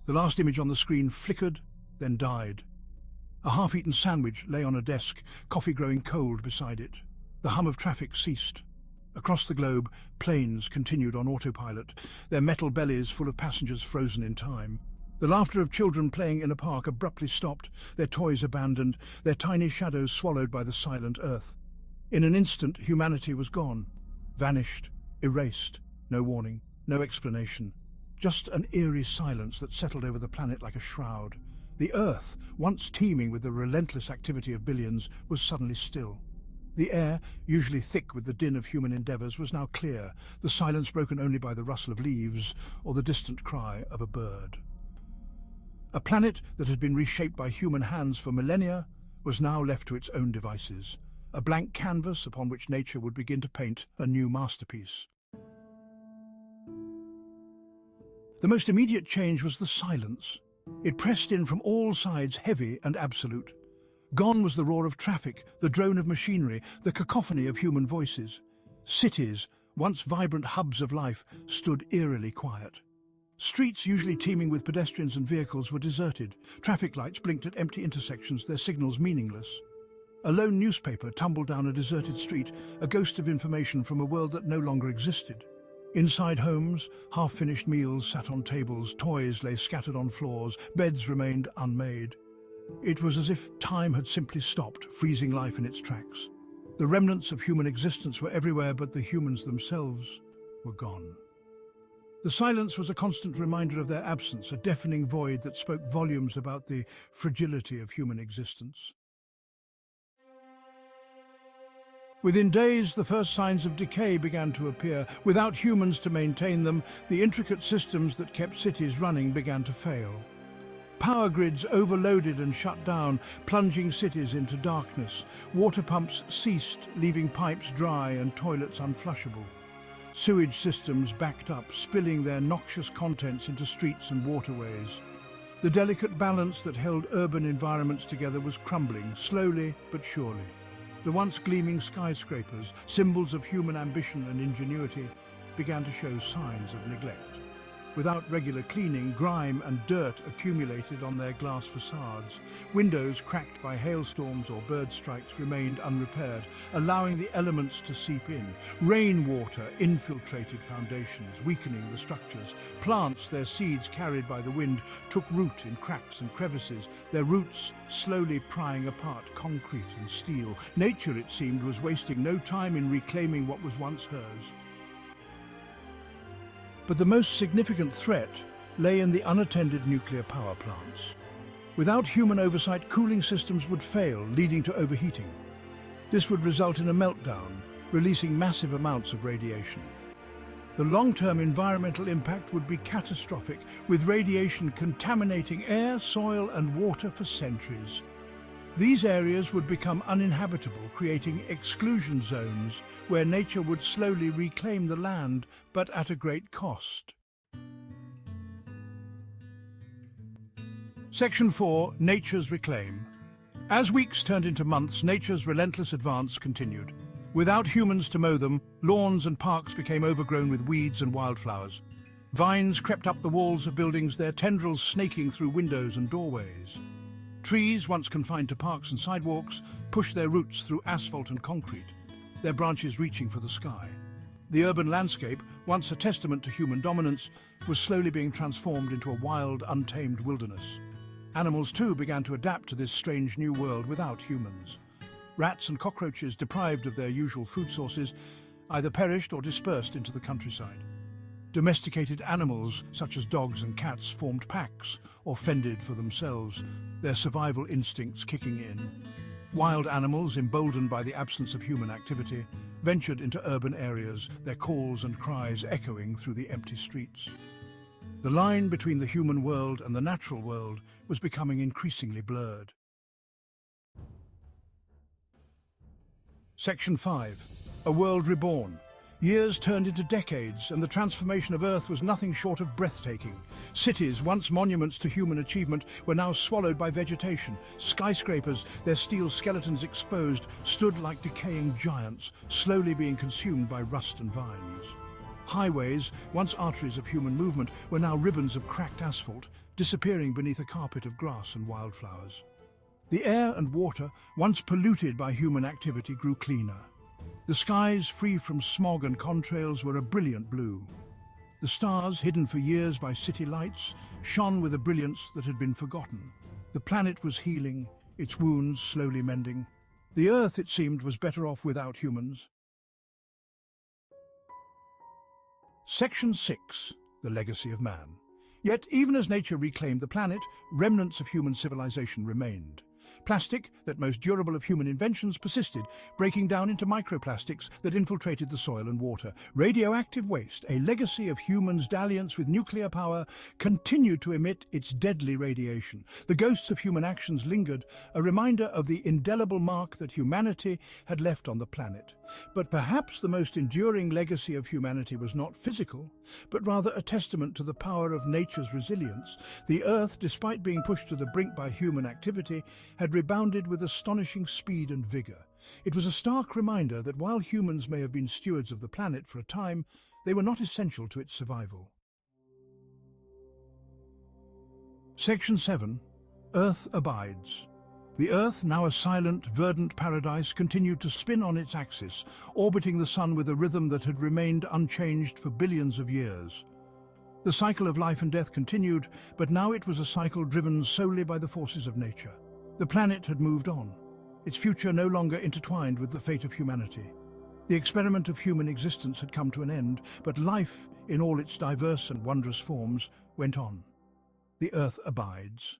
The last image on the screen flickered, then died. A half-eaten sandwich lay on a desk, coffee growing cold beside it. The hum of traffic ceased. Across the globe, planes continued on autopilot, their metal bellies full of passengers frozen in time. The laughter of children playing in a park abruptly stopped, their toys abandoned, their tiny shadows swallowed by the silent earth. In an instant, humanity was gone, vanished, erased. No warning, no explanation. Just an eerie silence that settled over the planet like a shroud. The Earth, once teeming with the relentless activity of billions, was suddenly still. The air, usually thick with the din of human endeavours, was now clear, the silence broken only by the rustle of leaves or the distant cry of a bird. A planet that had been reshaped by human hands for millennia was now left to its own devices, a blank canvas upon which nature would begin to paint a new masterpiece. The most immediate change was the silence. It pressed in from all sides, heavy and absolute. Gone was the roar of traffic, the drone of machinery, the cacophony of human voices. Cities, once vibrant hubs of life, stood eerily quiet. Streets, usually teeming with pedestrians and vehicles, were deserted. Traffic lights blinked at empty intersections, their signals meaningless. A lone newspaper tumbled down a deserted street, a ghost of information from a world that no longer existed. Inside homes, half-finished meals sat on tables, toys lay scattered on floors, beds remained unmade. It was as if time had simply stopped, freezing life in its tracks. The remnants of human existence were everywhere, but the humans themselves were gone. The silence was a constant reminder of their absence, a deafening void that spoke volumes about the fragility of human existence. Within days, the first signs of decay began to appear. Without humans to maintain them, the intricate systems that kept cities running began to fail. Power grids overloaded and shut down, plunging cities into darkness. Water pumps ceased, leaving pipes dry and toilets unflushable. Sewage systems backed up, spilling their noxious contents into streets and waterways. The delicate balance that held urban environments together was crumbling, slowly but surely. The once gleaming skyscrapers, symbols of human ambition and ingenuity, began to show signs of neglect. Without regular cleaning, grime and dirt accumulated on their glass facades. Windows cracked by hailstorms or bird strikes remained unrepaired, allowing the elements to seep in. Rainwater infiltrated foundations, weakening the structures. Plants, their seeds carried by the wind, took root in cracks and crevices, their roots slowly prying apart concrete and steel. Nature, it seemed, was wasting no time in reclaiming what was once hers. But the most significant threat lay in the unattended nuclear power plants. Without human oversight, cooling systems would fail, leading to overheating. This would result in a meltdown, releasing massive amounts of radiation. The long-term environmental impact would be catastrophic, with radiation contaminating air, soil, and water for centuries. These areas would become uninhabitable, creating exclusion zones where nature would slowly reclaim the land, but at a great cost. Section 4, Nature's Reclaim. As weeks turned into months, nature's relentless advance continued. Without humans to mow them, lawns and parks became overgrown with weeds and wildflowers. Vines crept up the walls of buildings, their tendrils snaking through windows and doorways. Trees, once confined to parks and sidewalks, pushed their roots through asphalt and concrete, their branches reaching for the sky. The urban landscape, once a testament to human dominance, was slowly being transformed into a wild, untamed wilderness. Animals, too, began to adapt to this strange new world without humans. Rats and cockroaches, deprived of their usual food sources, either perished or dispersed into the countryside. Domesticated animals, such as dogs and cats, formed packs or fended for themselves, their survival instincts kicking in. Wild animals, emboldened by the absence of human activity, ventured into urban areas, their calls and cries echoing through the empty streets. The line between the human world and the natural world was becoming increasingly blurred. Section 5. A World Reborn. Years turned into decades, and the transformation of Earth was nothing short of breathtaking. Cities, once monuments to human achievement, were now swallowed by vegetation. Skyscrapers, their steel skeletons exposed, stood like decaying giants, slowly being consumed by rust and vines. Highways, once arteries of human movement, were now ribbons of cracked asphalt, disappearing beneath a carpet of grass and wildflowers. The air and water, once polluted by human activity, grew cleaner. The skies, free from smog and contrails, were a brilliant blue. The stars, hidden for years by city lights, shone with a brilliance that had been forgotten. The planet was healing, its wounds slowly mending. The Earth, it seemed, was better off without humans. Section 6. The Legacy of Man. Yet, even as nature reclaimed the planet, remnants of human civilization remained. Plastic, that most durable of human inventions, persisted, breaking down into microplastics that infiltrated the soil and water. Radioactive waste, a legacy of humans' dalliance with nuclear power, continued to emit its deadly radiation. The ghosts of human actions lingered, a reminder of the indelible mark that humanity had left on the planet. But perhaps the most enduring legacy of humanity was not physical, but rather a testament to the power of nature's resilience. The Earth, despite being pushed to the brink by human activity, had rebounded with astonishing speed and vigor. It was a stark reminder that while humans may have been stewards of the planet for a time, they were not essential to its survival. Section 7. Earth Abides. The Earth, now a silent, verdant paradise, continued to spin on its axis, orbiting the Sun with a rhythm that had remained unchanged for billions of years. The cycle of life and death continued, but now it was a cycle driven solely by the forces of nature. The planet had moved on, its future no longer intertwined with the fate of humanity. The experiment of human existence had come to an end, but life, in all its diverse and wondrous forms, went on. The Earth abides.